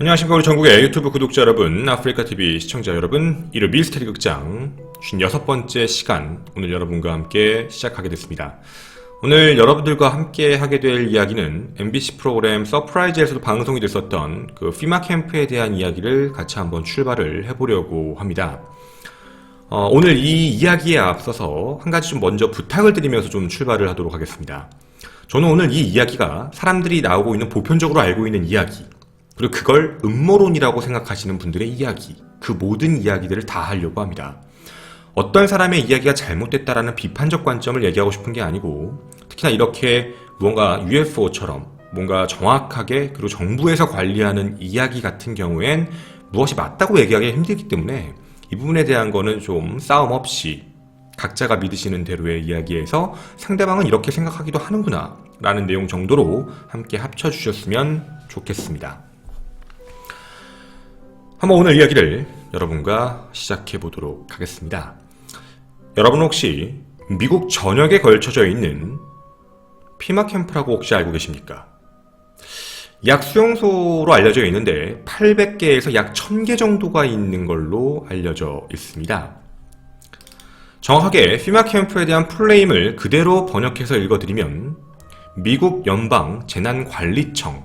안녕하십니까 우리 전국의 유튜브 구독자 여러분, 아프리카TV 시청자 여러분, 일요 미스테리 극장 56번째 시간 오늘 여러분과 함께 시작하게 됐습니다. 오늘 여러분들과 함께 하게 될 이야기는 MBC 프로그램 서프라이즈에서도 방송이 됐었던 그 피마 캠프에 대한 이야기를 같이 한번 출발을 해보려고 합니다. 오늘 이 이야기에 앞서서 한 가지 좀 먼저 부탁을 드리면서 좀 출발을 하도록 하겠습니다. 저는 오늘 이 이야기가 사람들이 나오고 있는 보편적으로 알고 있는 이야기, 그리고 그걸 음모론이라고 생각하시는 분들의 이야기, 그 모든 이야기들을 다 하려고 합니다. 어떤 사람의 이야기가 잘못됐다라는 비판적 관점을 얘기하고 싶은 게 아니고, 특히나 이렇게 무언가 UFO처럼 뭔가 정확하게 그리고 정부에서 관리하는 이야기 같은 경우엔 무엇이 맞다고 얘기하기 힘들기 때문에 이 부분에 대한 거는 좀 싸움 없이 각자가 믿으시는 대로의 이야기에서 상대방은 이렇게 생각하기도 하는구나 라는 내용 정도로 함께 합쳐주셨으면 좋겠습니다. 한번 오늘 이야기를 여러분과 시작해 보도록 하겠습니다. 여러분 혹시 미국 전역에 걸쳐져 있는 피마 캠프라고 혹시 알고 계십니까? 약 수용소로 알려져 있는데 800개에서 약 1000개 정도가 있는 걸로 알려져 있습니다. 정확하게 피마 캠프에 대한 풀네임을 그대로 번역해서 읽어드리면 미국 연방 재난관리청,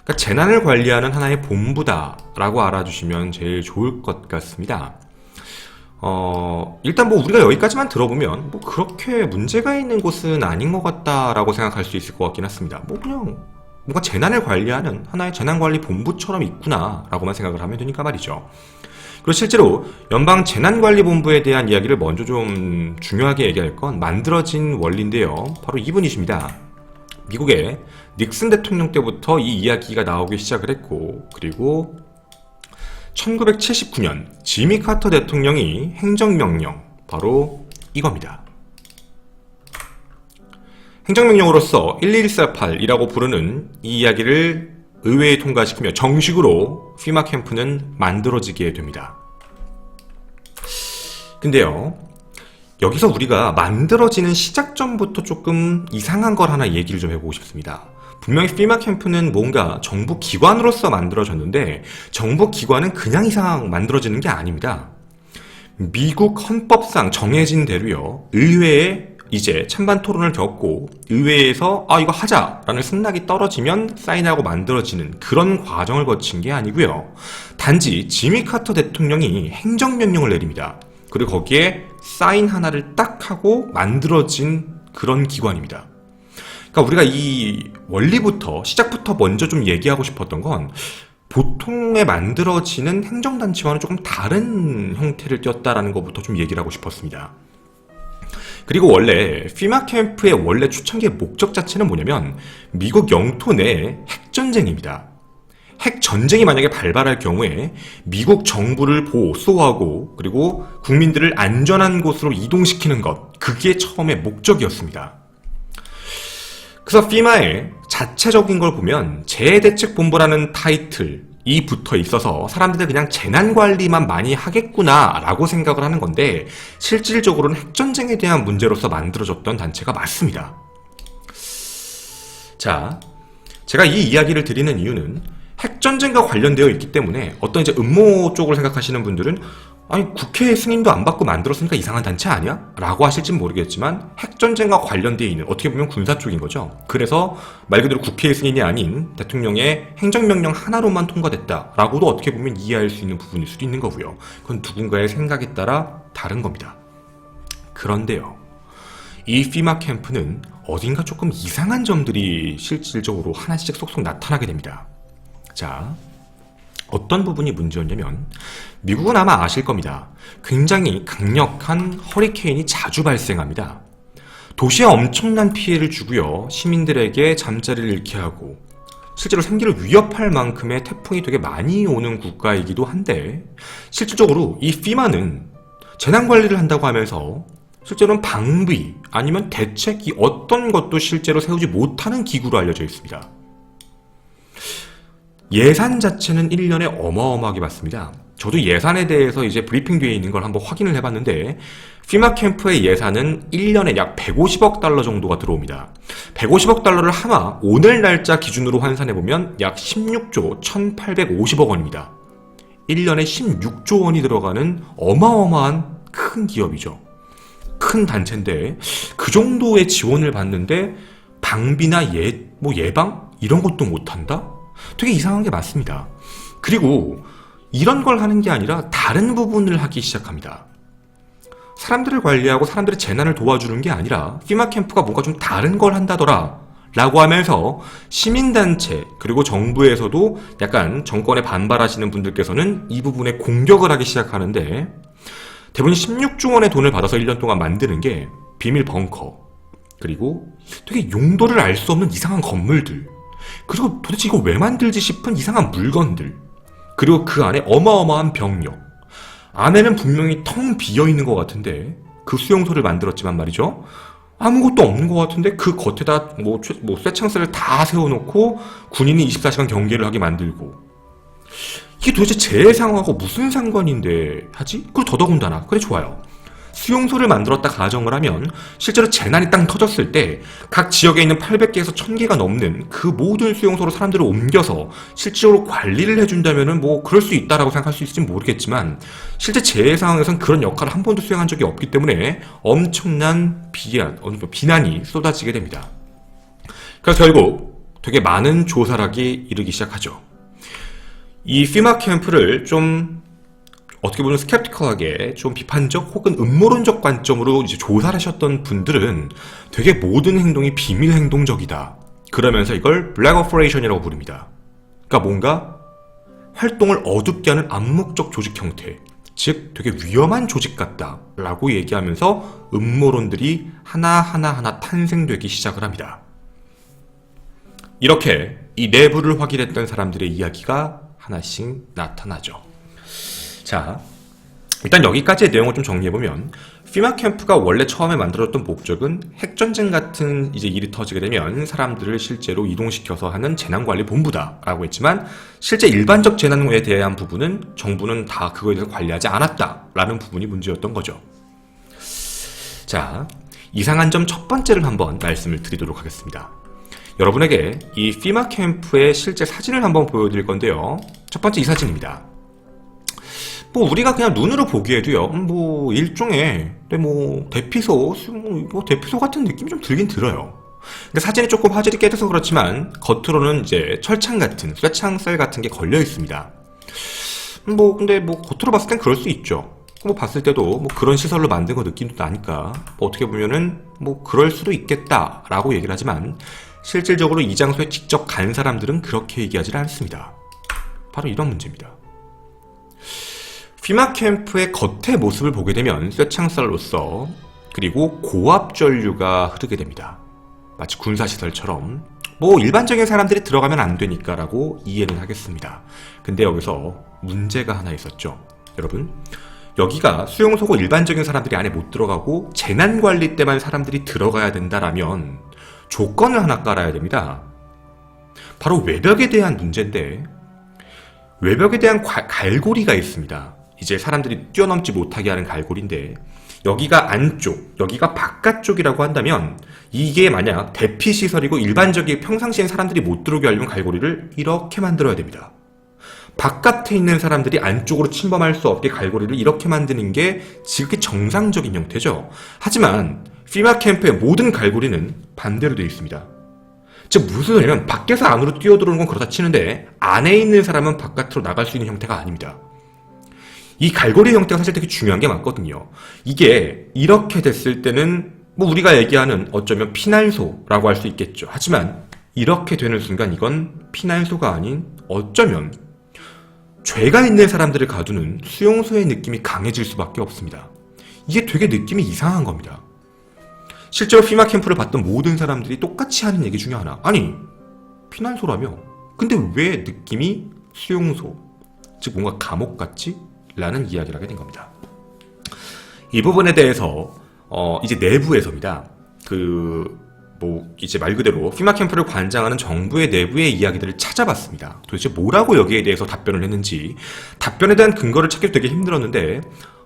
그러니까 재난을 관리하는 하나의 본부다라고 알아주시면 제일 좋을 것 같습니다. 일단 우리가 여기까지만 들어보면 그렇게 문제가 있는 곳은 아닌 것 같다라고 생각할 수 있을 것 같긴 했습니다. 그냥 뭔가 재난을 관리하는 하나의 재난관리 본부처럼 있구나라고만 생각을 하면 되니까 말이죠. 그리고 실제로 연방 재난관리본부에 대한 이야기를 먼저 좀 중요하게 얘기할 건 만들어진 원리인데요. 바로 이분이십니다. 미국의 닉슨 대통령 때부터 이 이야기가 나오기 시작을 했고, 그리고 1979년 지미 카터 대통령이 행정명령, 바로 이겁니다. 행정명령으로서 11148이라고 부르는 이 이야기를 의회에 통과시키며 정식으로 피마 캠프는 만들어지게 됩니다. 근데요, 여기서 우리가 만들어지는 시작점부터 조금 이상한 걸 하나 얘기를 좀 해보고 싶습니다. 분명히 피마 캠프는 뭔가 정부 기관으로서 만들어졌는데 정부 기관은 그냥 이상 만들어지는 게 아닙니다. 미국 헌법상 정해진 대로요, 의회에 이제 찬반 토론을 겪고 의회에서 이거 하자라는 승낙이 떨어지면 사인하고 만들어지는 그런 과정을 거친 게 아니고요. 단지 지미 카터 대통령이 행정명령을 내립니다. 그리고 거기에 사인 하나를 딱 하고 만들어진 그런 기관입니다. 그러니까 우리가 이 원리부터, 시작부터 먼저 좀 얘기하고 싶었던 건 보통에 만들어지는 행정단체와는 조금 다른 형태를 띄었다라는 것부터 좀 얘기를 하고 싶었습니다. 그리고 원래 피마 캠프의 원래 초창기의 목적 자체는 뭐냐면 미국 영토 내 핵전쟁입니다. 핵전쟁이 만약에 발발할 경우에 미국 정부를 보호하고 그리고 국민들을 안전한 곳으로 이동시키는 것, 그게 처음의 목적이었습니다. 그래서 피마의 자체적인 걸 보면 재해대책본부라는 타이틀이 붙어 있어서 사람들이 그냥 재난관리만 많이 하겠구나 라고 생각을 하는 건데, 실질적으로는 핵전쟁에 대한 문제로서 만들어졌던 단체가 맞습니다. 자, 제가 이 이야기를 드리는 이유는 핵전쟁과 관련되어 있기 때문에 어떤 이제 음모 쪽을 생각하시는 분들은 국회 승인도 안 받고 만들었으니까 이상한 단체 아니야? 라고 하실진 모르겠지만 핵전쟁과 관련되어 있는, 어떻게 보면 군사 쪽인 거죠. 그래서 말 그대로 국회의 승인이 아닌 대통령의 행정명령 하나로만 통과됐다 라고도 어떻게 보면 이해할 수 있는 부분일 수도 있는 거고요. 그건 누군가의 생각에 따라 다른 겁니다. 그런데요, 이 피마 캠프는 어딘가 조금 이상한 점들이 실질적으로 하나씩 쏙쏙 나타나게 됩니다. 자, 어떤 부분이 문제였냐면, 미국은 아마 아실 겁니다. 굉장히 강력한 허리케인이 자주 발생합니다. 도시에 엄청난 피해를 주고요, 시민들에게 잠자리를 잃게 하고 실제로 생기를 위협할 만큼의 태풍이 되게 많이 오는 국가이기도 한데, 실질적으로 이 피마는 재난관리를 한다고 하면서 실제로는 방비 아니면 대책, 이 어떤 것도 실제로 세우지 못하는 기구로 알려져 있습니다. 예산 자체는 1년에 어마어마하게 받습니다. 저도 예산에 대해서 이제 브리핑되어 있는 걸 한번 확인을 해봤는데 피마 캠프의 예산은 1년에 약 150억 달러 정도가 들어옵니다. 150억 달러를 한화 오늘 날짜 기준으로 환산해보면 약 16조 1850억 원입니다. 1년에 16조 원이 들어가는 어마어마한 큰 기업이죠. 큰 단체인데 그 정도의 지원을 받는데 방비나 예방? 이런 것도 못한다? 되게 이상한 게 맞습니다. 그리고 이런 걸 하는 게 아니라 다른 부분을 하기 시작합니다. 사람들을 관리하고 사람들의 재난을 도와주는 게 아니라 피마 캠프가 뭔가 좀 다른 걸 한다더라 라고 하면서 시민단체 그리고 정부에서도 약간 정권에 반발하시는 분들께서는 이 부분에 공격을 하기 시작하는데 대부분 16조 원의 돈을 받아서 1년 동안 만드는 게 비밀 벙커 그리고 되게 용도를 알 수 없는 이상한 건물들 그리고 도대체 이거 왜 만들지 싶은 이상한 물건들 그리고 그 안에 어마어마한 병력 안에는 분명히 텅 비어있는 것 같은데 그 수용소를 만들었지만 말이죠 아무것도 없는 것 같은데 그 겉에다 쇠창살을 다 세워놓고 군인이 24시간 경계를 하게 만들고 이게 도대체 제 상황하고 무슨 상관인데 하지? 그리고 더더군다나 그래 좋아요 수용소를 만들었다 가정을 하면 실제로 재난이 땅 터졌을 때 각 지역에 있는 800개에서 1000개가 넘는 그 모든 수용소로 사람들을 옮겨서 실질적으로 관리를 해준다면은 뭐 그럴 수 있다라고 생각할 수 있을지 모르겠지만 실제 제 상황에선 그런 역할을 한 번도 수행한 적이 없기 때문에 엄청난 비난이 쏟아지게 됩니다. 그래서 결국 되게 많은 조사락이 이르기 시작하죠. 이 피마 캠프를 좀 어떻게 보면 스캡티컬하게 좀 비판적 혹은 음모론적 관점으로 이제 조사를 하셨던 분들은 되게 모든 행동이 비밀 행동적이다. 그러면서 이걸 블랙 오퍼레이션이라고 부릅니다. 그러니까 뭔가 활동을 어둡게 하는 암묵적 조직 형태, 즉 되게 위험한 조직 같다 라고 얘기하면서 음모론들이 하나하나 탄생되기 시작을 합니다. 이렇게 이 내부를 확인했던 사람들의 이야기가 하나씩 나타나죠. 자, 일단 여기까지의 내용을 좀 정리해보면 피마 캠프가 원래 처음에 만들었던 목적은 핵전쟁 같은 이제 일이 터지게 되면 사람들을 실제로 이동시켜서 하는 재난관리본부다 라고 했지만 실제 일반적 재난에 대한 부분은 정부는 다 그거에 대해서 관리하지 않았다 라는 부분이 문제였던 거죠. 자, 이상한 점 첫 번째를 한번 말씀을 드리도록 하겠습니다. 여러분에게 이 피마 캠프의 실제 사진을 한번 보여드릴 건데요. 첫 번째 이 사진입니다. 뭐 우리가 그냥 눈으로 보기에도요, 뭐 일종의 대피소, 대피소 같은 느낌이 좀 들긴 들어요. 근데 사진이 조금 화질이 깨져서 그렇지만 겉으로는 이제 철창 같은 쇠창살 같은 게 걸려 있습니다. 근데 겉으로 봤을 땐 그럴 수 있죠. 봤을 때도 그런 시설로 만든 거 느낌도 나니까 어떻게 보면은 그럴 수도 있겠다라고 얘기를 하지만 실질적으로 이 장소에 직접 간 사람들은 그렇게 얘기하지 않습니다. 바로 이런 문제입니다. 피마 캠프의 겉의 모습을 보게 되면 쇠창살로서 그리고 고압 전류가 흐르게 됩니다. 마치 군사시설처럼 일반적인 사람들이 들어가면 안 되니까 라고 이해는 하겠습니다. 근데 여기서 문제가 하나 있었죠. 여러분, 여기가 수용소고 일반적인 사람들이 안에 못 들어가고 재난관리 때만 사람들이 들어가야 된다라면 조건을 하나 깔아야 됩니다. 바로 외벽에 대한 문제인데 외벽에 대한 갈고리가 있습니다. 이제 사람들이 뛰어넘지 못하게 하는 갈고리인데 여기가 안쪽, 여기가 바깥쪽이라고 한다면 이게 만약 대피시설이고 일반적인 평상시엔 사람들이 못 들어오게 하려면 갈고리를 이렇게 만들어야 됩니다. 바깥에 있는 사람들이 안쪽으로 침범할 수 없게 갈고리를 이렇게 만드는 게 지극히 정상적인 형태죠. 하지만 피마 캠프의 모든 갈고리는 반대로 되어 있습니다. 즉 무슨 소리냐면 밖에서 안으로 뛰어들어오는 건 그렇다 치는데 안에 있는 사람은 바깥으로 나갈 수 있는 형태가 아닙니다. 이 갈고리 형태가 사실 되게 중요한 게 맞거든요. 이게 이렇게 됐을 때는 우리가 얘기하는 어쩌면 피난소라고 할 수 있겠죠. 하지만 이렇게 되는 순간 이건 피난소가 아닌 어쩌면 죄가 있는 사람들을 가두는 수용소의 느낌이 강해질 수밖에 없습니다. 이게 되게 느낌이 이상한 겁니다. 실제로 피마 캠프를 봤던 모든 사람들이 똑같이 하는 얘기 중에 하나. 아니, 피난소라며? 근데 왜 느낌이 수용소, 즉 뭔가 감옥 같지? 라는 이야기를 하게 된 겁니다. 이 부분에 대해서 이제 내부에서입니다. 뭐 이제 말 그대로 피마 캠프를 관장하는 정부의 내부의 이야기들을 찾아봤습니다. 도대체 뭐라고 여기에 대해서 답변을 했는지. 답변에 대한 근거를 찾기도 되게 힘들었는데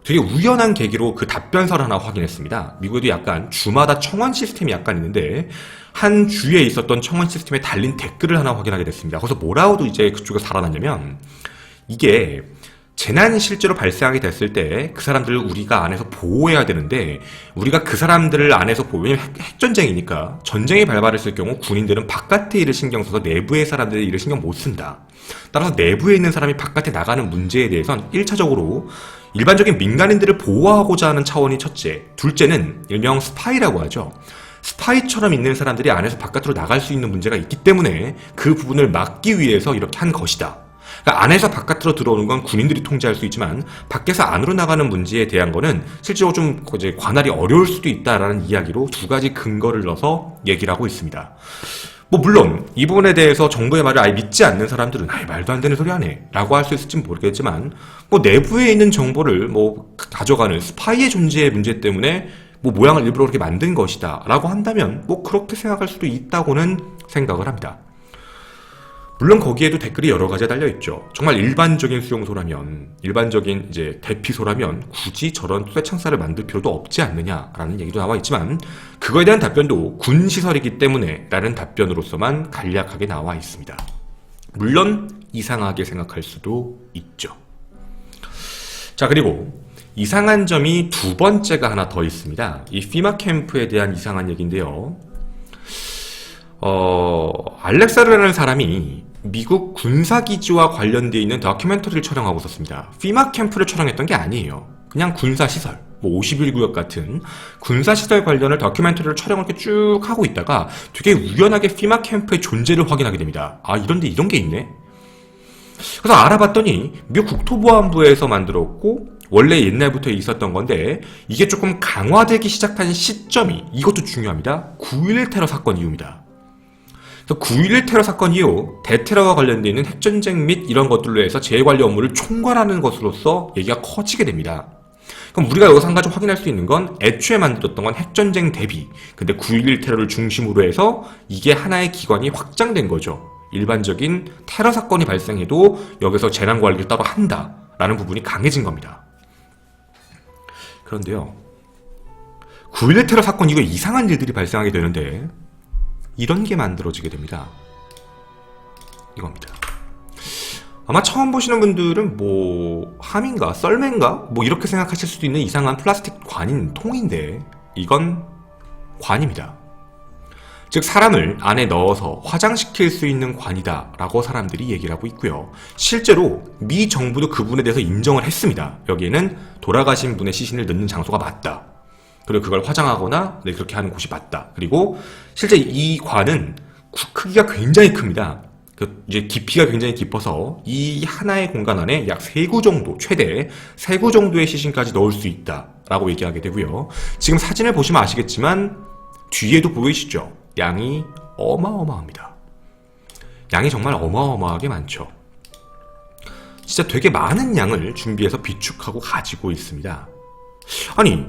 되게 우연한 계기로 그 답변서를 하나 확인했습니다. 미국에도 약간 주마다 청원 시스템이 약간 있는데 한 주에 있었던 청원 시스템에 달린 댓글을 하나 확인하게 됐습니다. 거기서 뭐라고도 이제 그쪽에서 살아났냐면, 이게 재난이 실제로 발생하게 됐을 때 그 사람들을 우리가 안에서 보호해야 되는데, 우리가 그 사람들을 안에서 왜냐면 핵전쟁이니까 전쟁이 발발했을 경우 군인들은 바깥의 일을 신경 써서 내부의 사람들의 일을 신경 못 쓴다. 따라서 내부에 있는 사람이 바깥에 나가는 문제에 대해선 1차적으로 일반적인 민간인들을 보호하고자 하는 차원이 첫째, 둘째는 일명 스파이라고 하죠. 스파이처럼 있는 사람들이 안에서 바깥으로 나갈 수 있는 문제가 있기 때문에 그 부분을 막기 위해서 이렇게 한 것이다. 그러니까 안에서 바깥으로 들어오는 건 군인들이 통제할 수 있지만 밖에서 안으로 나가는 문제에 대한 거는 실제로 좀 이제 관할이 어려울 수도 있다라는 이야기로 두 가지 근거를 넣어서 얘기를 하고 있습니다. 뭐 물론 이 부분에 대해서 정부의 말을 아예 믿지 않는 사람들은 아예 말도 안 되는 소리 하네 라고 할 수 있을지 모르겠지만, 뭐 내부에 있는 정보를 뭐 가져가는 스파이의 존재의 문제 때문에 뭐 모양을 일부러 그렇게 만든 것이다 라고 한다면 뭐 그렇게 생각할 수도 있다고는 생각을 합니다. 물론 거기에도 댓글이 여러 가지가 달려있죠. 정말 일반적인 수용소라면, 일반적인 이제 대피소라면 굳이 저런 쇠창살을 만들 필요도 없지 않느냐라는 얘기도 나와있지만, 그거에 대한 답변도 군시설이기 때문에 라는 답변으로서만 간략하게 나와 있습니다. 물론 이상하게 생각할 수도 있죠. 자, 그리고 이상한 점이 두 번째가 하나 더 있습니다. 이 피마 캠프에 대한 이상한 얘기인데요. 알렉사르라는 사람이 미국 군사기지와 관련되어 있는 다큐멘터리를 촬영하고 있었습니다. 피마 캠프를 촬영했던 게 아니에요. 그냥 군사시설, 뭐 51구역 같은 군사시설 관련을 다큐멘터리를 촬영을 이렇게 쭉 하고 있다가 되게 우연하게 피마 캠프의 존재를 확인하게 됩니다. 아, 이런데 이런 게 있네? 그래서 알아봤더니 미국 국토보안부에서 만들었고 원래 옛날부터 있었던 건데, 이게 조금 강화되기 시작한 시점이, 이것도 중요합니다. 9.11 테러 사건 이후입니다. 9.11 테러 사건 이후 대테러와 관련되어 있는 핵전쟁 및 이런 것들로 해서 재해관리 업무를 총괄하는 것으로서 얘기가 커지게 됩니다. 그럼 우리가 여기서 한 가지 확인할 수 있는 건 애초에 만들었던 건 핵전쟁 대비, 근데 9.11 테러를 중심으로 해서 이게 하나의 기관이 확장된 거죠. 일반적인 테러 사건이 발생해도 여기서 재난관리를 따로 한다라는 부분이 강해진 겁니다. 그런데요, 9.11 테러 사건 이후에 이상한 일들이 발생하게 되는데 이런 게 만들어지게 됩니다. 이겁니다. 아마 처음 보시는 분들은 뭐 함인가 썰매인가 뭐 이렇게 생각하실 수도 있는 이상한 플라스틱 관인 통인데, 이건 관입니다. 즉 사람을 안에 넣어서 화장시킬 수 있는 관이다 라고 사람들이 얘기를 하고 있고요. 실제로 미 정부도 그 부분에 대해서 인정을 했습니다. 여기에는 돌아가신 분의 시신을 넣는 장소가 맞다. 그리고 그걸 화장하거나 그렇게 하는 곳이 맞다. 그리고 실제 이 관은 크기가 굉장히 큽니다. 이제 깊이가 굉장히 깊어서 이 하나의 공간 안에 약 3구 정도, 최대 3구 정도의 시신까지 넣을 수 있다라고 얘기하게 되고요. 지금 사진을 보시면 아시겠지만 뒤에도 보이시죠? 양이 어마어마합니다. 양이 정말 어마어마하게 많죠. 진짜 되게 많은 양을 준비해서 비축하고 가지고 있습니다. 아니,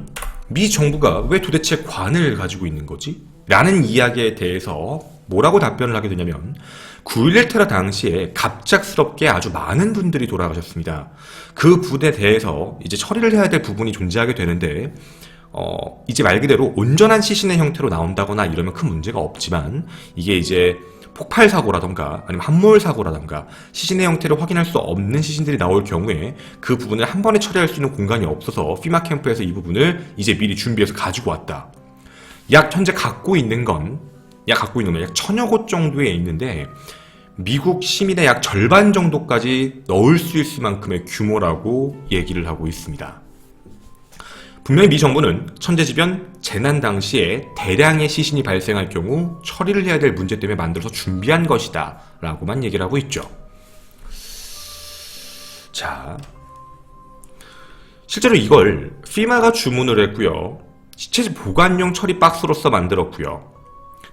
미 정부가 왜 도대체 관을 가지고 있는 거지? 라는 이야기에 대해서 뭐라고 답변을 하게 되냐면, 9.11 테러 당시에 갑작스럽게 아주 많은 분들이 돌아가셨습니다. 그 부분에 대해서 이제 처리를 해야 될 부분이 존재하게 되는데, 이제 말 그대로 온전한 시신의 형태로 나온다거나 이러면 큰 문제가 없지만, 이게 이제 폭발 사고라던가 아니면 함몰 사고라던가 시신의 형태를 확인할 수 없는 시신들이 나올 경우에 그 부분을 한 번에 처리할 수 있는 공간이 없어서 피마 캠프에서 이 부분을 이제 미리 준비해서 가지고 왔다. 약 현재 갖고 있는 건 약 1000여 곳 정도에 있는데 미국 시민의 약 절반 정도까지 넣을 수 있을 만큼의 규모라고 얘기를 하고 있습니다. 분명히 미 정부는 천재지변 재난 당시에 대량의 시신이 발생할 경우 처리를 해야 될 문제 때문에 만들어서 준비한 것이다 라고만 얘기를 하고 있죠. 자, 실제로 이걸 피마가 주문을 했고요. 시체 보관용 처리 박스로서 만들었고요.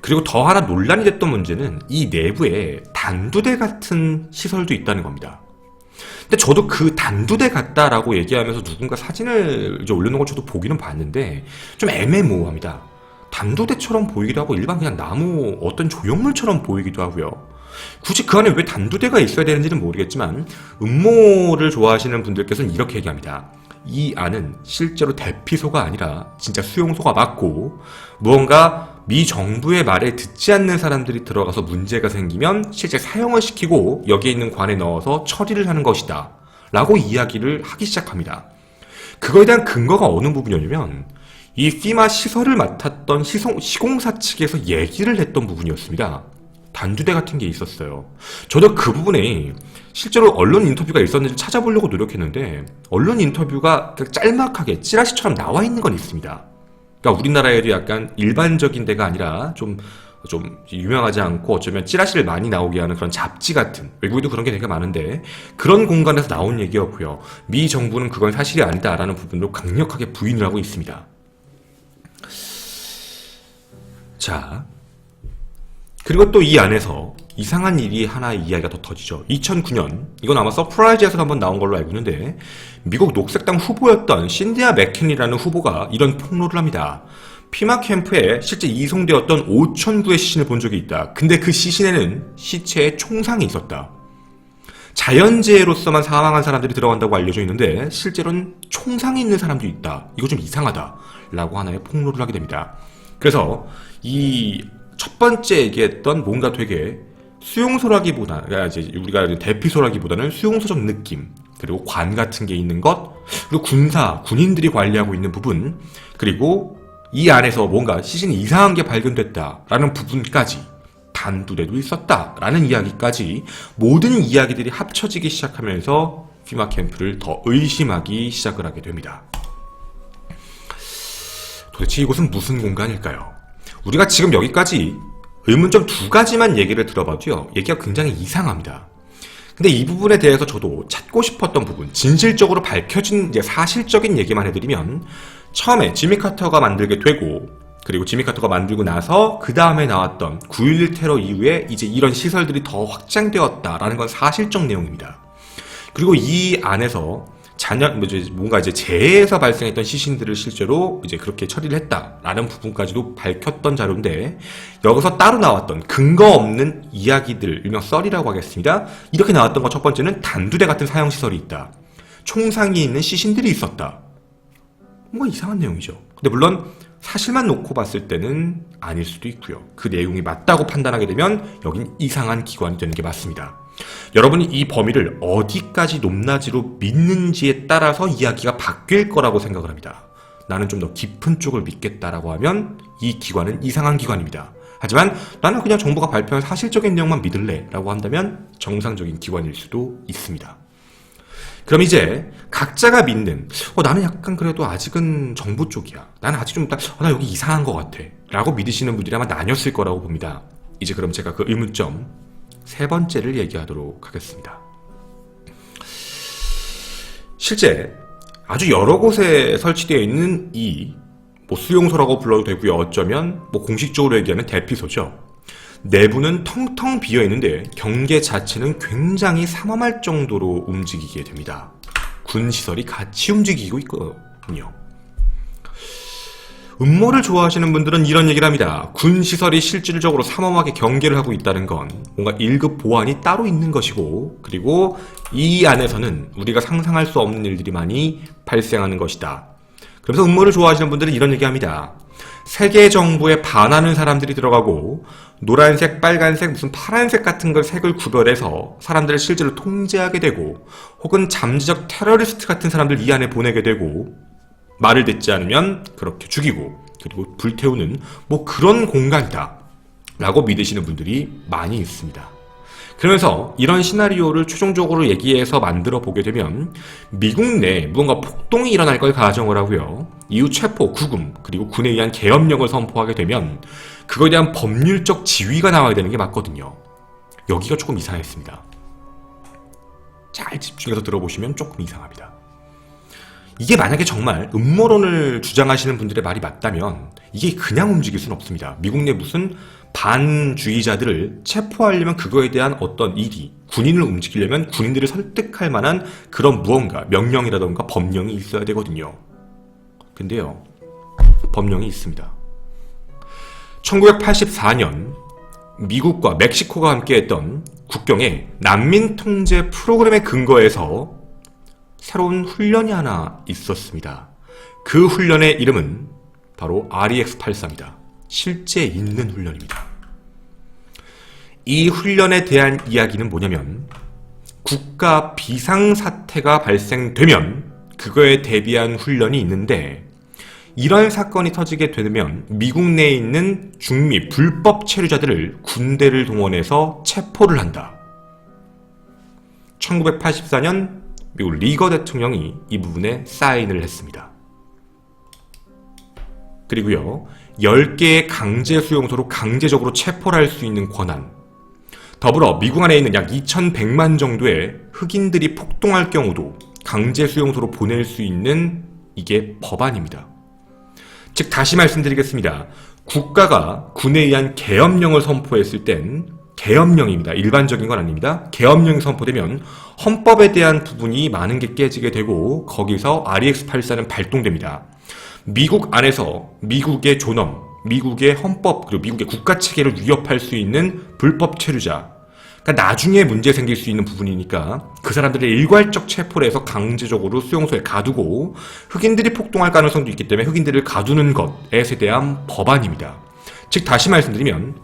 그리고 더 하나 논란이 됐던 문제는 이 내부에 단두대 같은 시설도 있다는 겁니다. 근데 저도 그 단두대 같다라고 얘기하면서 누군가 사진을 이제 올려놓은 걸 저도 보기는 봤는데 좀 애매모호합니다. 단두대처럼 보이기도 하고 일반 그냥 나무 어떤 조형물처럼 보이기도 하고요. 굳이 그 안에 왜 단두대가 있어야 되는지는 모르겠지만 음모를 좋아하시는 분들께서는 이렇게 얘기합니다. 이 안은 실제로 대피소가 아니라 진짜 수용소가 맞고 무언가 미 정부의 말에 듣지 않는 사람들이 들어가서 문제가 생기면 실제 사용을 시키고 여기에 있는 관에 넣어서 처리를 하는 것이다 라고 이야기를 하기 시작합니다. 그거에 대한 근거가 어느 부분이냐면 이 피마 시설을 맡았던 시공사 측에서 얘기를 했던 부분이었습니다. 단두대 같은 게 있었어요. 저도 그 부분에 실제로 언론 인터뷰가 있었는지 찾아보려고 노력했는데 언론 인터뷰가 짤막하게 찌라시처럼 나와 있는 건 있습니다. 그러니까 우리나라에도 약간 일반적인 데가 아니라 좀 유명하지 않고 어쩌면 찌라시를 많이 나오게 하는 그런 잡지 같은, 외국에도 그런 게 되게 많은데 그런 공간에서 나온 얘기였고요. 미 정부는 그건 사실이 아니다라는 부분도 강력하게 부인을 하고 있습니다. 자, 그리고 또 이 안에서 이상한 일이 하나 이야기가 더 터지죠. 2009년, 이건 아마 서프라이즈에서 한번 나온 걸로 알고 있는데 미국 녹색당 후보였던 신디아 맥켄리라는 후보가 이런 폭로를 합니다. 피마 캠프에 실제 이송되었던 5,000구의 시신을 본 적이 있다. 근데 그 시신에는 시체에 총상이 있었다. 자연재해로서만 사망한 사람들이 들어간다고 알려져 있는데 실제로는 총상이 있는 사람도 있다. 이거 좀 이상하다 라고 하나의 폭로를 하게 됩니다. 그래서 이 첫 번째 얘기했던 뭔가 되게 수용소라기보다, 그러니까 이제 우리가 대피소라기보다는 수용소적 느낌, 그리고 관 같은 게 있는 것, 그리고 군인들이 관리하고 있는 부분, 그리고 이 안에서 뭔가 시신이 이상한 게 발견됐다라는 부분까지, 단두대도 있었다라는 이야기까지 모든 이야기들이 합쳐지기 시작하면서 피마 캠프를 더 의심하기 시작을 하게 됩니다. 도대체 이곳은 무슨 공간일까요? 우리가 지금 여기까지 의문점 2가지만 얘기를 들어봐도요, 얘기가 굉장히 이상합니다. 근데 이 부분에 대해서 저도 찾고 싶었던 부분, 진실적으로 밝혀진 이제 사실적인 얘기만 해드리면, 처음에 지미 카터가 만들게 되고, 그리고 지미 카터가 만들고 나서 그 다음에 나왔던 9.11 테러 이후에 이제 이런 시설들이 더 확장되었다라는 건 사실적 내용입니다. 그리고 이 안에서 뭔가 이제 재해에서 발생했던 시신들을 실제로 이제 그렇게 처리를 했다라는 부분까지도 밝혔던 자료인데, 여기서 따로 나왔던 근거 없는 이야기들, 일명 썰이라고 하겠습니다. 이렇게 나왔던 것 첫 번째는 단두대 같은 사형시설이 있다. 총상이 있는 시신들이 있었다. 뭔가 이상한 내용이죠. 근데 물론 사실만 놓고 봤을 때는 아닐 수도 있고요. 그 내용이 맞다고 판단하게 되면 여긴 이상한 기관이 되는 게 맞습니다. 여러분이 이 범위를 어디까지 높낮이로 믿는지에 따라서 이야기가 바뀔 거라고 생각을 합니다. 나는 좀 더 깊은 쪽을 믿겠다라고 하면 이 기관은 이상한 기관입니다. 하지만 나는 그냥 정부가 발표한 사실적인 내용만 믿을래 라고 한다면 정상적인 기관일 수도 있습니다. 그럼 이제 각자가 믿는, 나는 약간 그래도 아직은 정부 쪽이야, 나는 아직 좀 나 여기 이상한 것 같아 라고 믿으시는 분들이 아마 나뉘었을 거라고 봅니다. 이제 그럼 제가 그 의문점 3번째를 얘기하도록 하겠습니다. 실제 아주 여러 곳에 설치되어 있는 이 수용소라고 불러도 되고요, 어쩌면 공식적으로 얘기하는 대피소죠. 내부는 텅텅 비어있는데 경계 자체는 굉장히 삼엄할 정도로 움직이게 됩니다. 군시설이 같이 움직이고 있거든요. 음모를 좋아하시는 분들은 이런 얘기를 합니다. 군시설이 실질적으로 삼엄하게 경계를 하고 있다는 건 뭔가 1급 보안이 따로 있는 것이고, 그리고 이 안에서는 우리가 상상할 수 없는 일들이 많이 발생하는 것이다. 그래서 음모를 좋아하시는 분들은 이런 얘기합니다. 세계 정부에 반하는 사람들이 들어가고 노란색, 빨간색, 무슨 파란색 같은 걸 색을 구별해서 사람들을 실제로 통제하게 되고, 혹은 잠재적 테러리스트 같은 사람들 이 안에 보내게 되고, 말을 듣지 않으면 그렇게 죽이고 그리고 불태우는 그런 공간이다 라고 믿으시는 분들이 많이 있습니다. 그러면서 이런 시나리오를 최종적으로 얘기해서 만들어 보게 되면 미국 내에 무언가 폭동이 일어날 걸 가정을 하고요, 이후 체포, 구금, 그리고 군에 의한 계엄령을 선포하게 되면 그거에 대한 법률적 지위가 나와야 되는 게 맞거든요. 여기가 조금 이상했습니다. 잘 집중해서 들어보시면 조금 이상합니다. 이게 만약에 정말 음모론을 주장하시는 분들의 말이 맞다면 이게 그냥 움직일 수는 없습니다. 미국 내 무슨 반주의자들을 체포하려면 그거에 대한 어떤 일이, 군인을 움직이려면 군인들을 설득할 만한 그런 무언가, 명령이라던가 법령이 있어야 되거든요. 근데요, 법령이 있습니다. 1984년 미국과 멕시코가 함께했던 국경의 난민 통제 프로그램에 근거해서 새로운 훈련이 하나 있었습니다. 그 훈련의 이름은 바로 REX-84입니다. 실제 있는 훈련입니다. 이 훈련에 대한 이야기는 뭐냐면 국가 비상사태가 발생되면 그거에 대비한 훈련이 있는데 이런 사건이 터지게 되면 미국 내에 있는 중미 불법 체류자들을 군대를 동원해서 체포를 한다. 1984년 미국 리거 대통령이 이 부분에 사인을 했습니다. 그리고요, 10개의 강제 수용소로 강제적으로 체포를 할 수 있는 권한, 더불어 미국 안에 있는 약 2100만 정도의 흑인들이 폭동할 경우도 강제 수용소로 보낼 수 있는 이게 법안입니다. 즉 다시 말씀드리겠습니다. 국가가 군에 의한 계엄령을 선포했을 땐 계엄령입니다. 일반적인 건 아닙니다. 계엄령이 선포되면 헌법에 대한 부분이 많은 게 깨지게 되고 거기서 REX-84는 발동됩니다. 미국 안에서 미국의 존엄, 미국의 헌법, 그리고 미국의 국가체계를 위협할 수 있는 불법 체류자, 그러니까 나중에 문제 생길 수 있는 부분이니까 그 사람들의 일괄적 체포를 해서 강제적으로 수용소에 가두고 흑인들이 폭동할 가능성도 있기 때문에 흑인들을 가두는 것에 대한 법안입니다. 즉 다시 말씀드리면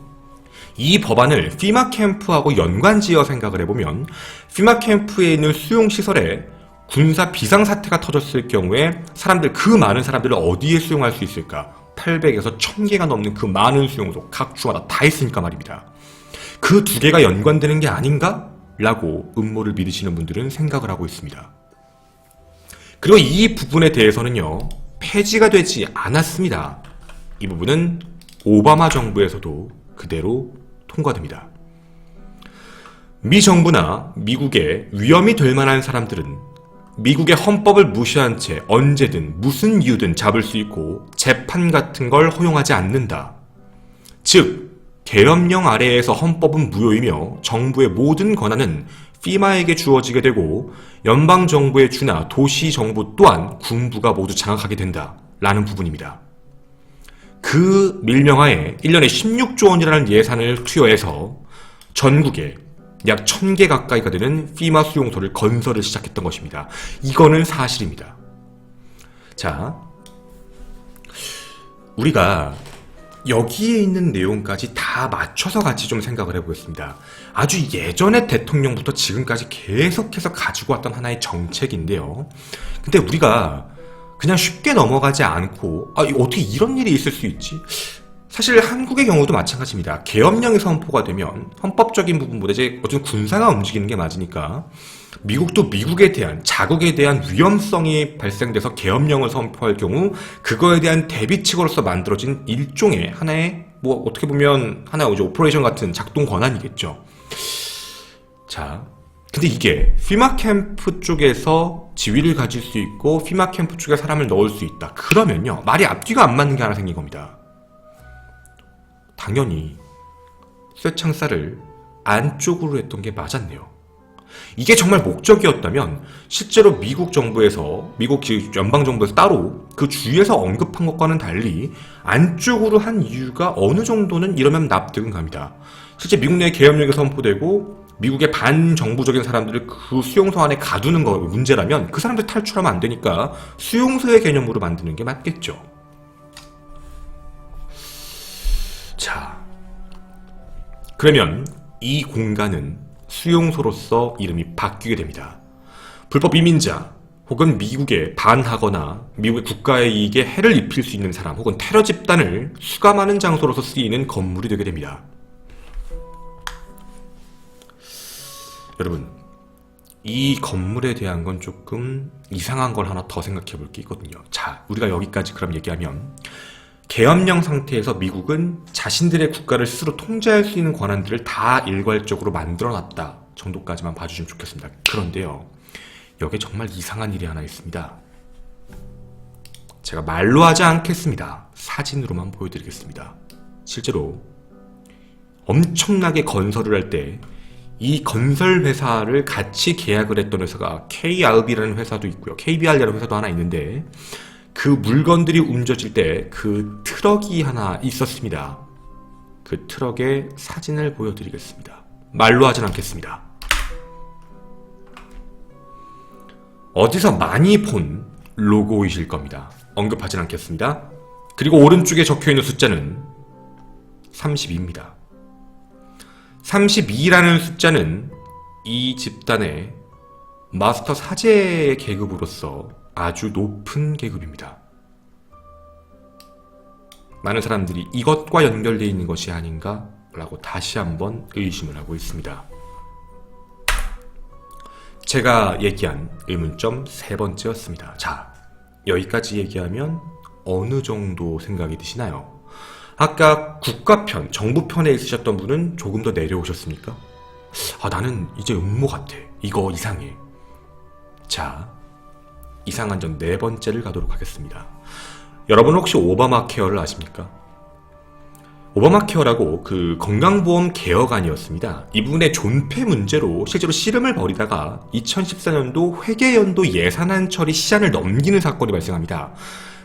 이 법안을 피마 캠프하고 연관지어 생각을 해보면 피마 캠프에 있는 수용시설에 군사 비상사태가 터졌을 경우에 그 많은 사람들을 어디에 수용할 수 있을까? 800에서 1000개가 넘는 그 많은 수용소 각 주마다 다 있으니까 말입니다. 그 두 개가 연관되는 게 아닌가? 라고 음모를 믿으시는 분들은 생각을 하고 있습니다. 그리고 이 부분에 대해서는요, 폐지가 되지 않았습니다. 이 부분은 오바마 정부에서도 그대로 통과됩니다. 미 정부나 미국에 위험이 될 만한 사람들은 미국의 헌법을 무시한 채 언제든 무슨 이유든 잡을 수 있고 재판 같은 걸 허용하지 않는다. 즉 계엄령 아래에서 헌법은 무효이며 정부의 모든 권한은 피마에게 주어지게 되고 연방정부의 주나 도시정부 또한 군부가 모두 장악하게 된다 라는 부분입니다. 그 밀명하에 1년에 16조 원이라는 예산을 투여해서 전국에 약 1000개 가까이가 되는 피마 수용소를 건설을 시작했던 것입니다. 이거는 사실입니다. 자, 우리가 여기에 있는 내용까지 다 맞춰서 같이 좀 생각을 해보겠습니다. 아주 예전의 대통령부터 지금까지 계속해서 가지고 왔던 하나의 정책인데요. 근데 우리가 그냥 쉽게 넘어가지 않고 어떻게 이런 일이 있을 수 있지? 사실 한국의 경우도 마찬가지입니다. 계엄령이 선포가 되면 헌법적인 부분보다 이제 어쨌든 군사가 움직이는 게 맞으니까 미국도 미국에 대한 자국에 대한 위험성이 발생돼서 계엄령을 선포할 경우 그거에 대한 대비책으로서 만들어진 일종의 하나의 어떻게 보면 하나의 오퍼레이션 같은 작동 권한이겠죠. 자, 근데 이게 피마 캠프 쪽에서 지위를 가질 수 있고 피마 캠프 쪽에 사람을 넣을 수 있다. 그러면요, 말이 앞뒤가 안 맞는 게 하나 생긴 겁니다. 당연히 쇠창살을 안쪽으로 했던 게 맞았네요. 이게 정말 목적이었다면 실제로 미국 정부에서 미국 연방정부에서 따로 그 주위에서 언급한 것과는 달리 안쪽으로 한 이유가 어느 정도는 이러면 납득은 갑니다. 실제 미국 내 계엄령이 선포되고 미국의 반정부적인 사람들을 그 수용소 안에 가두는 거 문제라면 그 사람들 탈출하면 안 되니까 수용소의 개념으로 만드는 게 맞겠죠. 자, 그러면 이 공간은 수용소로서 이름이 바뀌게 됩니다. 불법 이민자 혹은 미국에 반하거나 미국의 국가의 이익에 해를 입힐 수 있는 사람 혹은 테러 집단을 수감하는 장소로서 쓰이는 건물이 되게 됩니다. 여러분, 이 건물에 대한 건 조금 이상한 걸 하나 더 생각해 볼 게 있거든요. 자, 우리가 여기까지 그럼 얘기하면 계엄령 상태에서 미국은 자신들의 국가를 스스로 통제할 수 있는 권한들을 다 일괄적으로 만들어놨다 정도까지만 봐주시면 좋겠습니다. 그런데요, 여기에 정말 이상한 일이 하나 있습니다. 제가 말로 하지 않겠습니다. 사진으로만 보여드리겠습니다. 실제로 엄청나게 건설을 할 때 이 건설 회사를 같이 계약을 했던 회사가 KRB라는 회사도 있고요. KBR이라는 회사도 하나 있는데 그 물건들이 옮겨질 때 그 트럭이 하나 있었습니다. 그 트럭의 사진을 보여드리겠습니다. 말로 하진 않겠습니다. 어디서 많이 본 로고이실 겁니다. 언급하진 않겠습니다. 그리고 오른쪽에 적혀있는 숫자는 32입니다. 32라는 숫자는 이 집단의 마스터 사제 계급으로서 아주 높은 계급입니다. 많은 사람들이 이것과 연결되어 있는 것이 아닌가 라고 다시 한번 의심을 하고 있습니다. 제가 얘기한 의문점 세 번째였습니다. 자, 여기까지 얘기하면 어느 정도 생각이 드시나요? 아까 국가편, 정부편에 있으셨던 분은 조금 더 내려오셨습니까? 나는 이제 음모 같아. 이거 이상해. 자, 이상한 점 네 번째를 가도록 하겠습니다. 여러분 혹시 오바마 케어를 아십니까? 오바마 케어라고 그 건강보험 개혁안이었습니다. 이분의 존폐 문제로 실제로 씨름을 벌이다가 2014년도 회계연도 예산안 처리 시한을 넘기는 사건이 발생합니다.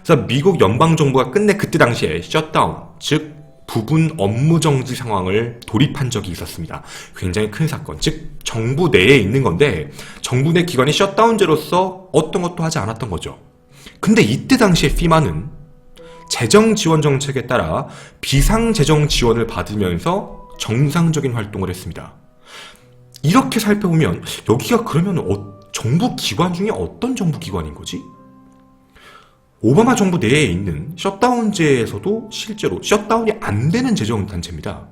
그래서 미국 연방정부가 끝내 그때 당시에 셧다운, 즉 부분 업무 정지 상황을 돌입한 적이 있었습니다. 굉장히 큰 사건, 즉 정부 내에 있는 건데 정부 내 기관이 셧다운제로서 어떤 것도 하지 않았던 거죠. 근데 이때 당시에 피마는 재정 지원 정책에 따라 비상재정 지원을 받으면서 정상적인 활동을 했습니다. 이렇게 살펴보면 여기가 그러면 정부 기관 중에 어떤 정부 기관인 거지? 오바마 정부 내에 있는 셧다운제에서도 실제로 셧다운이 안 되는 재정단체입니다.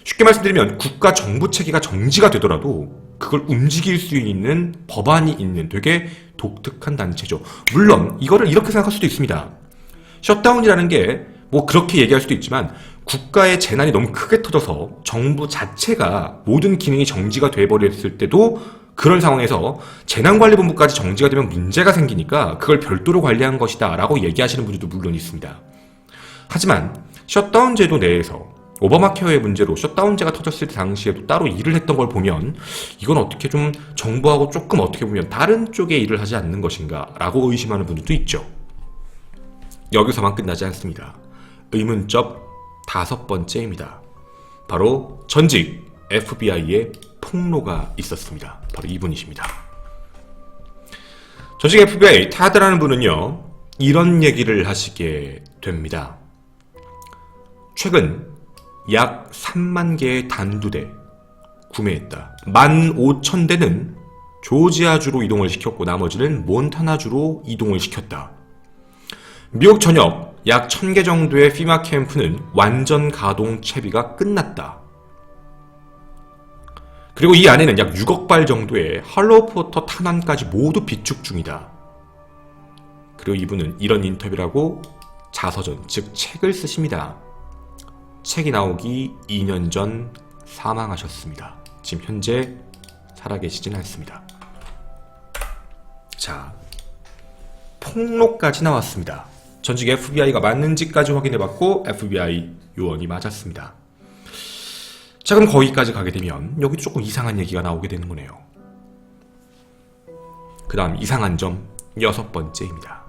쉽게 말씀드리면 국가 정부 체계가 정지가 되더라도 그걸 움직일 수 있는 법안이 있는 되게 독특한 단체죠. 물론 이거를 이렇게 생각할 수도 있습니다. 셧다운이라는 게 뭐 그렇게 얘기할 수도 있지만 국가의 재난이 너무 크게 터져서 정부 자체가 모든 기능이 정지가 돼버렸을 때도 그런 상황에서 재난관리본부까지 정지가 되면 문제가 생기니까 그걸 별도로 관리한 것이다 라고 얘기하시는 분들도 물론 있습니다. 하지만 셧다운 제도 내에서 오바마 케어의 문제로 셧다운제가 터졌을 당시에도 따로 일을 했던 걸 보면 이건 어떻게 좀 정부하고 조금 어떻게 보면 다른 쪽의 일을 하지 않는 것인가 라고 의심하는 분들도 있죠. 여기서만 끝나지 않습니다. 의문점 다섯 번째입니다. 바로 전직 FBI의 폭로가 있었습니다. 바로 이분이십니다. 전직 FBI 타드라는 분은요, 이런 얘기를 하시게 됩니다. 최근 약 3만 개의 단두대 구매했다. 15,000대는 조지아주로 이동을 시켰고 나머지는 몬타나주로 이동을 시켰다. 미국 전역 약 1000개 정도의 피마 캠프는 완전 가동 채비가 끝났다. 그리고 이 안에는 약 6억 발 정도의 할로우포터 탄환까지 모두 비축 중이다. 그리고 이분은 이런 인터뷰라고 자서전, 즉 책을 쓰십니다. 책이 나오기 2년 전 사망하셨습니다. 지금 현재 살아계시진 않습니다. 자, 폭로까지 나왔습니다. 전직 FBI가 맞는지까지 확인해봤고 FBI 요원이 맞았습니다. 자, 그럼 거기까지 가게 되면 여기도 조금 이상한 얘기가 나오게 되는 거네요. 그 다음 이상한 점 여섯 번째입니다.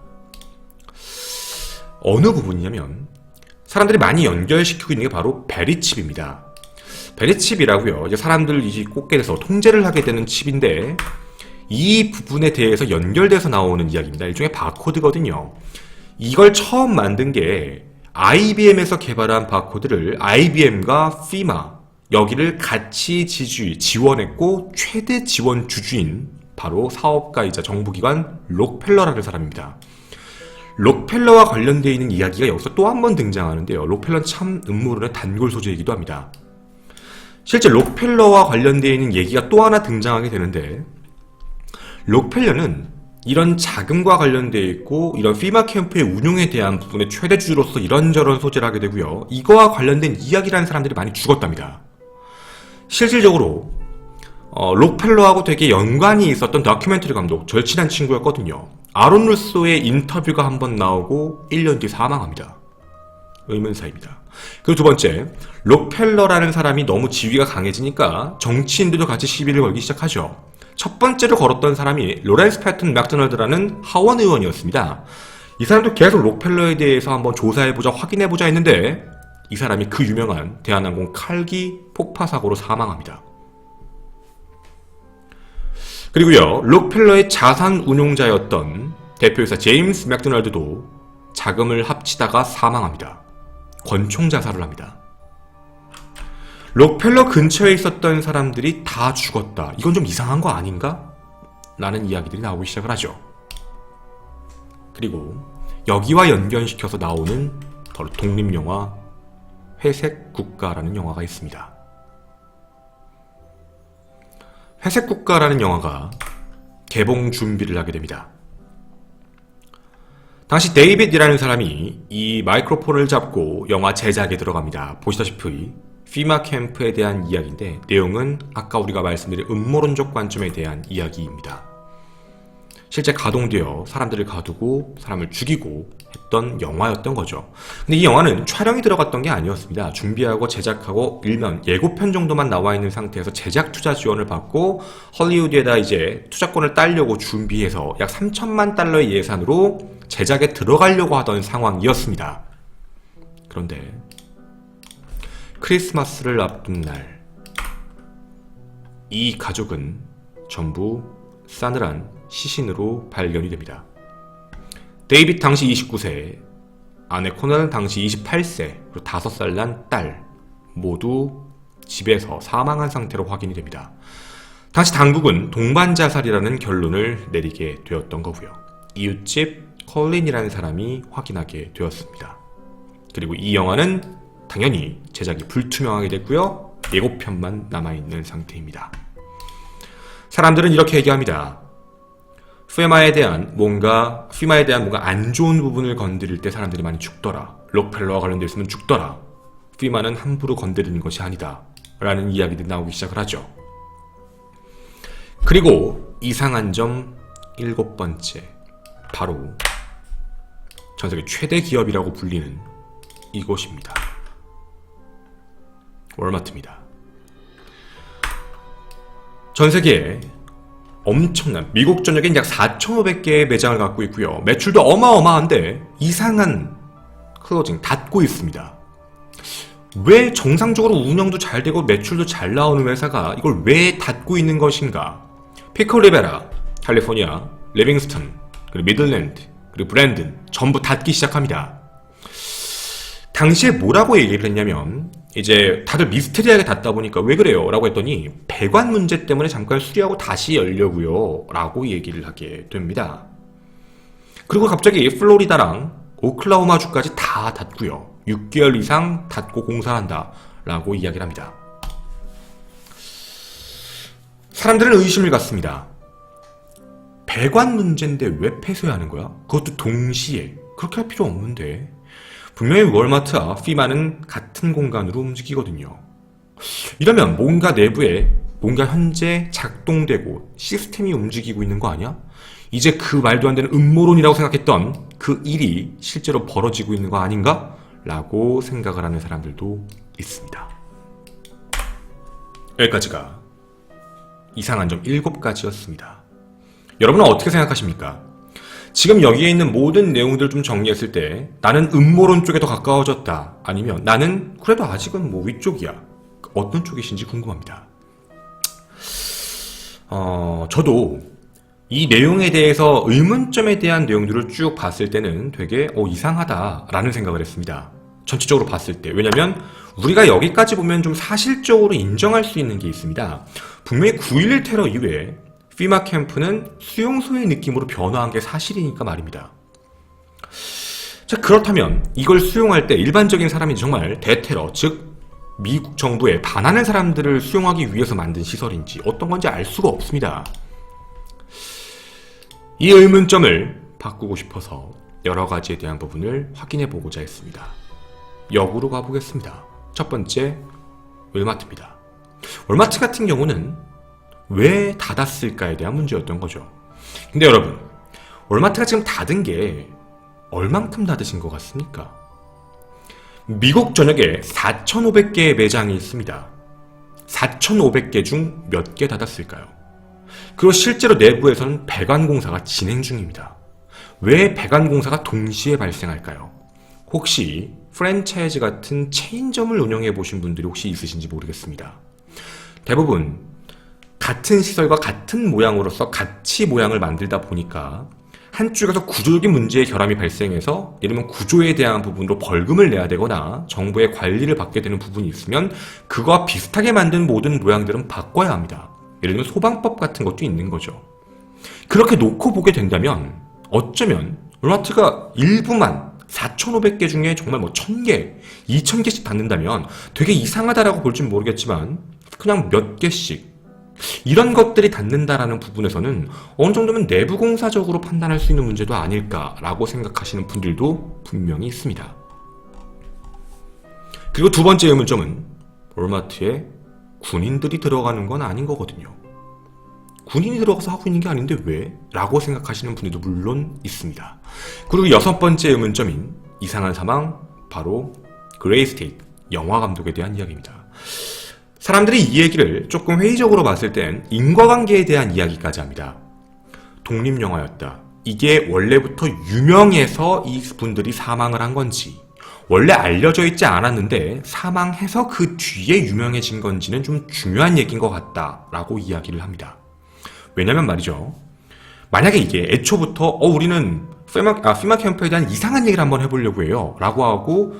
어느 부분이냐면 사람들이 많이 연결시키고 있는 게 바로 베리칩입니다. 베리칩이라고요. 이제 사람들 이 꽂게 돼서 통제를 하게 되는 칩인데 이 부분에 대해서 연결돼서 나오는 이야기입니다. 일종의 바코드거든요. 이걸 처음 만든 게 IBM에서 개발한 바코드를 IBM과 피마 여기를 같이 지원했고 최대 지원 주주인 바로 사업가이자 정부기관 록펠러라는 사람입니다. 록펠러와 관련되어 있는 이야기가 여기서 또 한 번 등장하는데요. 록펠러는 참 음모론의 단골 소재이기도 합니다. 실제 록펠러와 관련되어 있는 얘기가 또 하나 등장하게 되는데 록펠러는 이런 자금과 관련되어 있고 이런 피마 캠프의 운용에 대한 부분의 최대주주로서 이런저런 소재를 하게 되고요. 이거와 관련된 이야기라는 사람들이 많이 죽었답니다. 실질적으로 록펠러하고 되게 연관이 있었던 다큐멘터리 감독, 절친한 친구였거든요. 아론 루소의 인터뷰가 한번 나오고 1년 뒤 사망합니다. 의문사입니다. 그리고 두 번째, 록펠러라는 사람이 너무 지위가 강해지니까 정치인들도 같이 시비를 걸기 시작하죠. 첫 번째로 걸었던 사람이 로렌스 패튼 맥도널드라는 하원 의원이었습니다. 이 사람도 계속 록펠러에 대해서 한번 조사해보자, 확인해보자 했는데 이 사람이 그 유명한 대한항공 칼기 폭파 사고로 사망합니다. 그리고요, 록펠러의 자산 운용자였던 대표이사 제임스 맥도날드도 자금을 합치다가 사망합니다. 권총 자살을 합니다. 록펠러 근처에 있었던 사람들이 다 죽었다. 이건 좀 이상한 거 아닌가? 라는 이야기들이 나오기 시작을 하죠. 그리고 여기와 연결시켜서 나오는 바로 독립영화 회색국가라는 영화가 있습니다. 회색국가라는 영화가 개봉 준비를 하게 됩니다. 당시 데이빗이라는 사람이 이 마이크로폰을 잡고 영화 제작에 들어갑니다. 보시다시피 피마 캠프에 대한 이야기인데 내용은 아까 우리가 말씀드린 음모론적 관점에 대한 이야기입니다. 실제 가동되어 사람들을 가두고 사람을 죽이고 했던 영화였던 거죠. 근데 이 영화는 촬영이 들어갔던 게 아니었습니다. 준비하고 제작하고 일면 예고편 정도만 나와 있는 상태에서 제작 투자 지원을 받고 헐리우드에다 이제 투자권을 따려고 준비해서 약 3천만 달러의 예산으로 제작에 들어가려고 하던 상황이었습니다. 그런데 크리스마스를 앞둔 날, 이 가족은 전부 싸늘한 시신으로 발견이 됩니다. 데이빗 당시 29세, 아내 코넌 당시 28세, 그리고 5살 난 딸 모두 집에서 사망한 상태로 확인이 됩니다. 당시 당국은 동반자살이라는 결론을 내리게 되었던 거고요. 이웃집 컬린이라는 사람이 확인하게 되었습니다. 그리고 이 영화는 당연히 제작이 불투명하게 됐고요. 예고편만 남아있는 상태입니다. 사람들은 이렇게 얘기합니다. 피마에 대한 뭔가 안 좋은 부분을 건드릴 때 사람들이 많이 죽더라. 록펠러와 관련되어 있으면 죽더라. 피마는 함부로 건드리는 것이 아니다. 라는 이야기들이 나오기 시작을 하죠. 그리고 이상한 점 7번째. 바로 전세계 최대 기업이라고 불리는 이곳입니다. 월마트입니다. 전세계에 엄청난 미국 전역엔 약 4,500개의 매장을 갖고 있고요. 매출도 어마어마한데 이상한 클로징 닫고 있습니다. 왜 정상적으로 운영도 잘 되고 매출도 잘 나오는 회사가 이걸 왜 닫고 있는 것인가? 피콜리베라, 캘리포니아, 리빙스턴, 그리고 미들랜드, 그리고 브랜든 전부 닫기 시작합니다. 당시에 뭐라고 얘기를 했냐면 이제 다들 미스테리하게 닫다 보니까 왜 그래요? 라고 했더니 배관 문제 때문에 잠깐 수리하고 다시 열려고요 라고 얘기를 하게 됩니다. 그리고 갑자기 플로리다랑 오클라호마주까지 다 닫고요. 6개월 이상 닫고 공사한다 라고 이야기를 합니다. 사람들은 의심을 갖습니다. 배관 문제인데 왜 폐쇄하는 거야? 그것도 동시에. 그렇게 할 필요 없는데. 분명히 월마트와 피마는 같은 공간으로 움직이거든요. 이러면 뭔가 내부에 뭔가 현재 작동되고 시스템이 움직이고 있는 거 아니야? 이제 그 말도 안 되는 음모론이라고 생각했던 그 일이 실제로 벌어지고 있는 거 아닌가? 라고 생각을 하는 사람들도 있습니다. 여기까지가 이상한 점 7가지였습니다. 여러분은 어떻게 생각하십니까? 지금 여기에 있는 모든 내용들을 좀 정리했을 때 나는 음모론 쪽에 더 가까워졌다. 아니면 나는 그래도 아직은 뭐 위쪽이야. 어떤 쪽이신지 궁금합니다. 저도 이 내용에 대해서 의문점에 대한 내용들을 쭉 봤을 때는 되게 이상하다라는 생각을 했습니다. 전체적으로 봤을 때. 왜냐면 우리가 여기까지 보면 좀 사실적으로 인정할 수 있는 게 있습니다. 분명히 9.11 테러 이후에 피마 캠프는 수용소의 느낌으로 변화한 게 사실이니까 말입니다. 자, 그렇다면 이걸 수용할 때 일반적인 사람이 정말 대테러, 즉 미국 정부에 반하는 사람들을 수용하기 위해서 만든 시설인지 어떤 건지 알 수가 없습니다. 이 의문점을 바꾸고 싶어서 여러 가지에 대한 부분을 확인해 보고자 했습니다. 역으로 가보겠습니다. 첫 번째, 월마트입니다. 월마트 같은 경우는 왜 닫았을까에 대한 문제였던 거죠. 근데 여러분, 월마트가 지금 닫은 게 얼만큼 닫으신 것 같습니까? 미국 전역에 4,500개의 매장이 있습니다. 4,500개 중 몇 개 닫았을까요? 그리고 실제로 내부에서는 배관 공사가 진행 중입니다. 왜 배관 공사가 동시에 발생할까요? 혹시 프랜차이즈 같은 체인점을 운영해 보신 분들이 혹시 있으신지 모르겠습니다. 대부분 같은 시설과 같은 모양으로서 같이 모양을 만들다 보니까 한쪽에서 구조적인 문제의 결함이 발생해서 예를 들면 구조에 대한 부분으로 벌금을 내야 되거나 정부의 관리를 받게 되는 부분이 있으면 그거와 비슷하게 만든 모든 모양들은 바꿔야 합니다. 예를 들면 소방법 같은 것도 있는 거죠. 그렇게 놓고 보게 된다면 어쩌면 롤마트가 일부만 4,500개 중에 정말 뭐 1,000개, 2,000개씩 닫는다면 되게 이상하다라고 볼진 모르겠지만 그냥 몇 개씩 이런 것들이 닿는다라는 부분에서는 어느 정도면 내부 공사적으로 판단할 수 있는 문제도 아닐까라고 생각하시는 분들도 분명히 있습니다. 그리고 두 번째 의문점은 롤마트에 군인들이 들어가는 건 아닌 거거든요. 군인이 들어가서 하고 있는 게 아닌데 왜? 라고 생각하시는 분들도 물론 있습니다. 그리고 여섯 번째 의문점인 이상한 사망, 바로 그레이스테이크 영화 감독에 대한 이야기입니다. 사람들이 이 얘기를 조금 회의적으로 봤을 땐 인과관계에 대한 이야기까지 합니다. 독립영화였다. 이게 원래부터 유명해서 이 분들이 사망을 한 건지, 원래 알려져 있지 않았는데 사망해서 그 뒤에 유명해진 건지는 좀 중요한 얘기인 것 같다라고 이야기를 합니다. 왜냐면 말이죠. 만약에 이게 애초부터 우리는 피마 캠프에 대한 이상한 얘기를 한번 해보려고 해요 라고 하고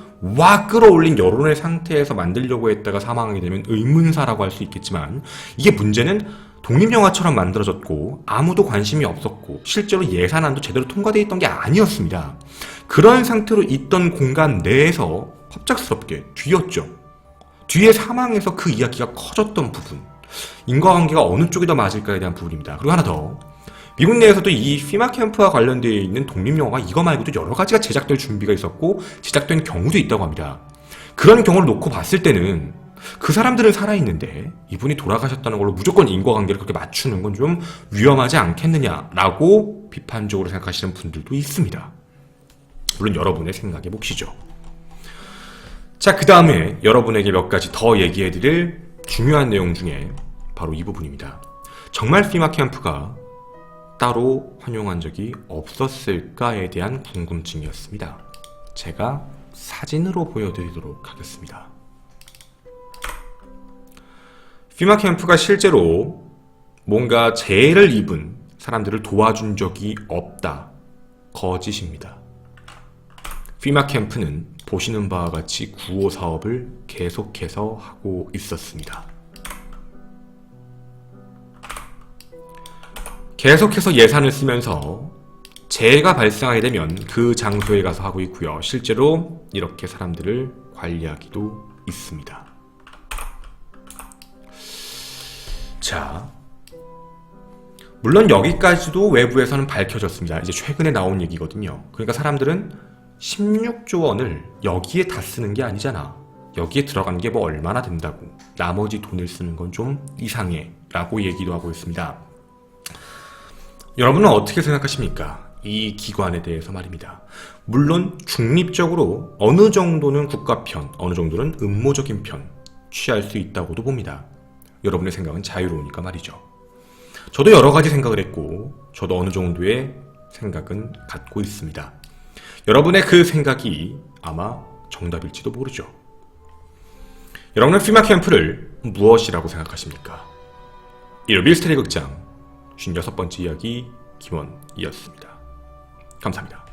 끌어올린 여론의 상태에서 만들려고 했다가 사망하게 되면 의문사라고 할 수 있겠지만, 이게 문제는 독립영화처럼 만들어졌고 아무도 관심이 없었고 실제로 예산안도 제대로 통과되어 있던 게 아니었습니다. 그런 상태로 있던 공간 내에서 갑작스럽게 뒤였죠. 뒤에 사망해서 그 이야기가 커졌던 부분, 인과관계가 어느 쪽이 더 맞을까에 대한 부분입니다. 그리고 하나 더, 미국 내에서도 이 피마 캠프와 관련되어 있는 독립영화가 이거 말고도 여러 가지가 제작될 준비가 있었고 제작된 경우도 있다고 합니다. 그런 경우를 놓고 봤을 때는 그 사람들은 살아있는데 이분이 돌아가셨다는 걸로 무조건 인과관계를 그렇게 맞추는 건 좀 위험하지 않겠느냐라고 비판적으로 생각하시는 분들도 있습니다. 물론 여러분의 생각에 몫이죠. 자, 그 다음에 여러분에게 몇 가지 더 얘기해드릴 중요한 내용 중에 바로 이 부분입니다. 정말 피마 캠프가 따로 환영한 적이 없었을까에 대한 궁금증이었습니다. 제가 사진으로 보여드리도록 하겠습니다. 피마 캠프가 실제로 뭔가 재해를 입은 사람들을 도와준 적이 없다. 거짓입니다. 피마 캠프는 보시는 바와 같이 구호 사업을 계속해서 하고 있었습니다. 계속해서 예산을 쓰면서 재해가 발생하게 되면 그 장소에 가서 하고 있고요. 실제로 이렇게 사람들을 관리하기도 있습니다. 자, 물론 여기까지도 외부에서는 밝혀졌습니다. 이제 최근에 나온 얘기거든요. 그러니까 사람들은 16조 원을 여기에 다 쓰는 게 아니잖아. 여기에 들어간 게 뭐 얼마나 된다고. 나머지 돈을 쓰는 건 좀 이상해. 라고 얘기도 하고 있습니다. 여러분은 어떻게 생각하십니까? 이 기관에 대해서 말입니다. 물론 중립적으로 어느 정도는 국가 편, 어느 정도는 음모적인 편 취할 수 있다고도 봅니다. 여러분의 생각은 자유로우니까 말이죠. 저도 여러 가지 생각을 했고 저도 어느 정도의 생각은 갖고 있습니다. 여러분의 그 생각이 아마 정답일지도 모르죠. 여러분은 피마 캠프를 무엇이라고 생각하십니까? 일요일 스테리 극장 56번째 이야기 김원이었습니다. 감사합니다.